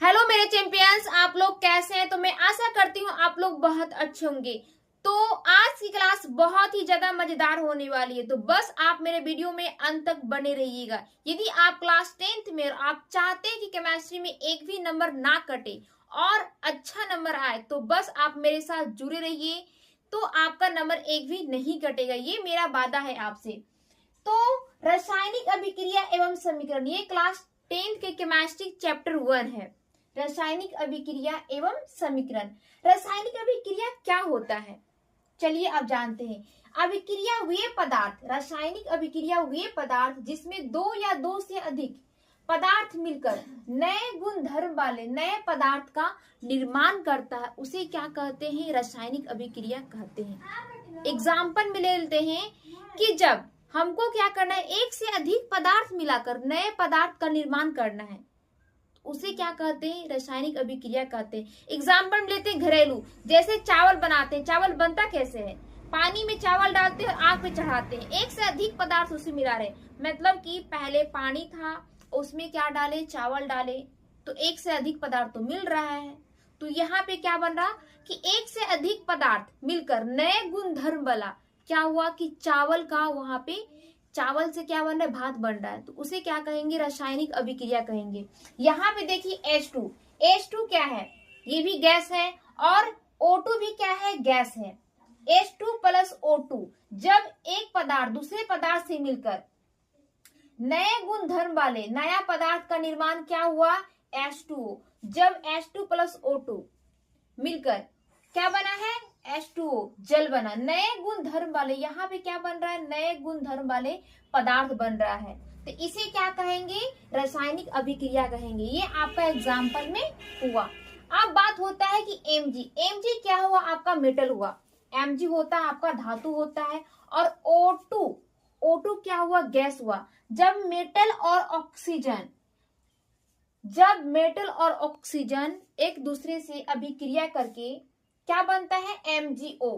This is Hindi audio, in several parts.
हेलो मेरे चैंपियंस, आप लोग कैसे हैं? तो मैं आशा करती हूँ आप लोग बहुत अच्छे होंगे। तो आज की क्लास बहुत ही ज्यादा मजेदार होने वाली है, तो बस आप मेरे वीडियो में अंत तक बने रहिएगा। यदि आप क्लास 10th में और आप चाहते हैं कि केमिस्ट्री में एक भी नंबर ना कटे और अच्छा नंबर आए, तो बस आप मेरे साथ जुड़े रहिए, तो आपका नंबर एक भी नहीं कटेगा, ये मेरा वादा है आपसे। तो रासायनिक अभिक्रिया एवं समीकरण, ये क्लास 10th के केमिस्ट्री चैप्टर 1 है। रासायनिक अभिक्रिया एवं समीकरण। रासायनिक अभिक्रिया क्या होता है, चलिए अब जानते हैं। अभिक्रिया वे पदार्थ, रासायनिक अभिक्रिया वे पदार्थ जिसमें दो या दो से अधिक पदार्थ मिलकर नए गुण धर्म वाले नए पदार्थ का निर्माण करता है, उसे क्या कहते हैं? रासायनिक अभिक्रिया कहते हैं। एग्जाम्पल में ले लेते हैं कि जब हमको क्या करना है, एक से अधिक पदार्थ मिलाकर नए पदार्थ का निर्माण करना है, उसे क्या कहते हैं? रासायनिक अभिक्रिया कहते हैं। एग्जाम्पल लेते हैं घरेलू, जैसे चावल बनाते हैं। चावल बनता कैसे है? पानी में चावल डालते हैं और आग पे चढ़ाते हैं, एक से अधिक पदार्थ उसे मिला रहे, मतलब कि पहले पानी था, उसमें क्या डाले? चावल डाले, तो एक से अधिक पदार्थ तो मिल रहा है। तो यहाँ पे क्या बन रहा कि एक से अधिक पदार्थ मिलकर नए गुण धर्म वाला क्या हुआ कि चावल का, वहां पे चावल से क्या बन रहा है? भात बन रहा है, तो उसे क्या कहेंगे? रासायनिक अभिक्रिया कहेंगे। यहाँ पे देखिए H2, H2 क्या है? ये भी गैस है, और O2 भी क्या है? गैस है। H2 प्लस O2, जब एक पदार्थ दूसरे पदार्थ से मिलकर नए गुण धर्म वाले नया पदार्थ का निर्माण क्या हुआ? H2O। जब H2 प्लस O2 मिलकर क्या बना है? H2O, जल बना। नए गुण धर्म वाले, यहाँ पे क्या बन रहा है? नए गुण धर्म वाले पदार्थ बन रहा है, तो इसे क्या कहेंगे? रासायनिक अभिक्रिया कहेंगे। ये आपका एग्जाम्पल में हुआ। अब बात होता है कि Mg, Mg क्या हुआ? आपका मेटल हुआ। Mg होता है आपका धातु होता है, और O2, O2 क्या हुआ? गैस हुआ। जब मेटल और ऑक्सीजन एक दूसरे से अभिक्रिया करके क्या बनता है? MgO,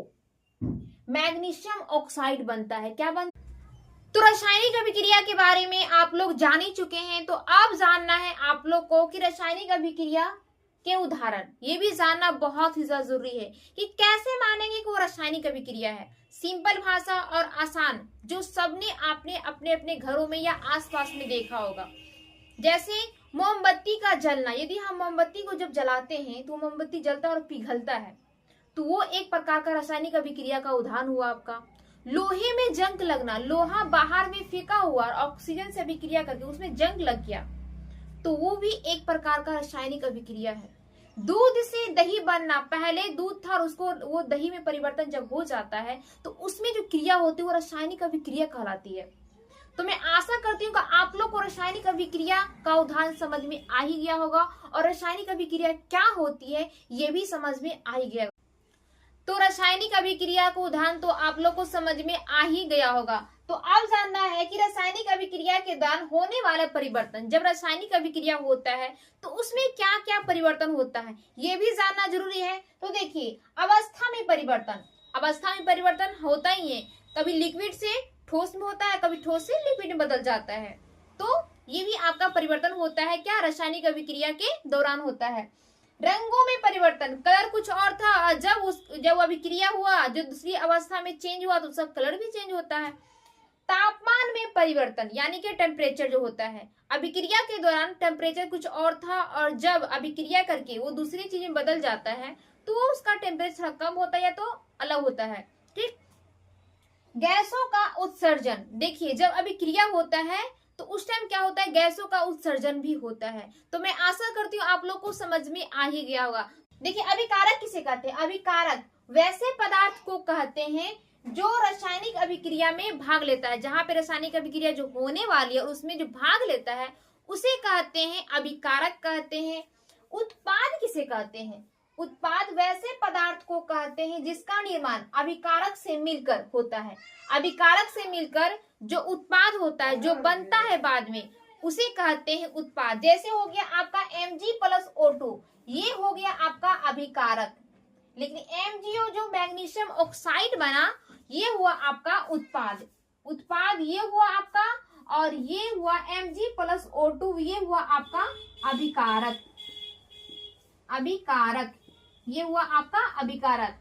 मैग्नीशियम ऑक्साइड बनता है। क्या बनता? तो रासायनिक अभिक्रिया के बारे में आप लोग जान ही चुके हैं, तो अब जानना है आप लोग को कि रासायनिक अभिक्रिया के उदाहरण, ये भी जानना बहुत ही जरूरी है कि कैसे मानेंगे कि वो रासायनिक अभिक्रिया है। सिंपल भाषा और आसान, जो सबने आपने अपने अपने घरों में या आसपास में देखा होगा। जैसे मोमबत्ती का जलना, यदि हम मोमबत्ती को जब जलाते हैं तो मोमबत्ती जलता है और पिघलता है, तो वो एक प्रकार का रासायनिक अभिक्रिया का उदाहरण हुआ आपका। लोहे में जंग लगना, लोहा बाहर में फेंका हुआ और ऑक्सीजन से अभिक्रिया करके उसमें जंग लग गया, तो वो भी एक प्रकार का रासायनिक अभिक्रिया है। दूध से दही बनना, पहले दूध था और उसको वो दही में परिवर्तन जब हो जाता है, तो उसमें जो क्रिया होती है वो रासायनिक अभिक्रिया कहलाती है। तो मैं आशा करती हूँ कि आप लोग को रासायनिक अभिक्रिया का उदाहरण समझ में आ ही गया होगा, और रासायनिक अभिक्रिया क्या होती है ये भी समझ में आ ही गया। तो रासायनिक अभिक्रिया को उदाहरण तो आप लोग को समझ में आ ही गया होगा। तो अब जानना है कि रासायनिक अभिक्रिया के दौरान होने वाला परिवर्तन, जब रासायनिक अभिक्रिया होता है तो उसमें क्या क्या परिवर्तन होता है, ये भी जानना जरूरी है। तो देखिए, अवस्था में परिवर्तन होता ही है। कभी लिक्विड से ठोस में होता है, कभी ठोस से लिक्विड में बदल जाता है, तो ये भी आपका परिवर्तन होता है। क्या? रासायनिक अभिक्रिया के दौरान होता है। रंगों में परिवर्तन, कलर कुछ और था, जब अभिक्रिया हुआ, जो दूसरी अवस्था में चेंज हुआ तो उसका कलर भी चेंज होता है। तापमान में परिवर्तन, यानी कि टेम्परेचर जो होता है, अभिक्रिया के दौरान टेम्परेचर कुछ और था और जब अभिक्रिया करके वो दूसरी चीज में बदल जाता है तो उसका टेम्परेचर कम होता है या तो अलग होता है। ठीक। गैसों का उत्सर्जन, देखिए जब अभिक्रिया होता है तो उस टाइम क्या होता है? गैसों का उत्सर्जन भी होता है। तो मैं आशा करती हूँ आप लोग को समझ में आ ही गया होगा। देखिए, अभिकारक किसे कहते हैं? अभिकारक वैसे पदार्थ को कहते हैं जो रासायनिक अभिक्रिया में भाग लेता है। जहां पे रासायनिक अभिक्रिया जो होने वाली है और उसमें जो भाग लेता है उसे कहते हैं अभिकारक कहते हैं। उत्पाद किसे कहते हैं? उत्पाद वैसे पदार्थ को कहते हैं जिसका निर्माण अभिकारक से मिलकर होता है। अभिकारक से मिलकर जो उत्पाद होता है, जो बनता है बाद में, उसे कहते हैं उत्पाद। जैसे हो गया आपका Mg प्लस O2, ये हो गया आपका अभिकारक। लेकिन MgO जो मैग्नीशियम ऑक्साइड बना, ये हुआ आपका उत्पाद ये हुआ आपका, और ये हुआ Mg प्लस O2, ये हुआ आपका अभिकारक। अभिकारक, ये हुआ आपका अभिकारक।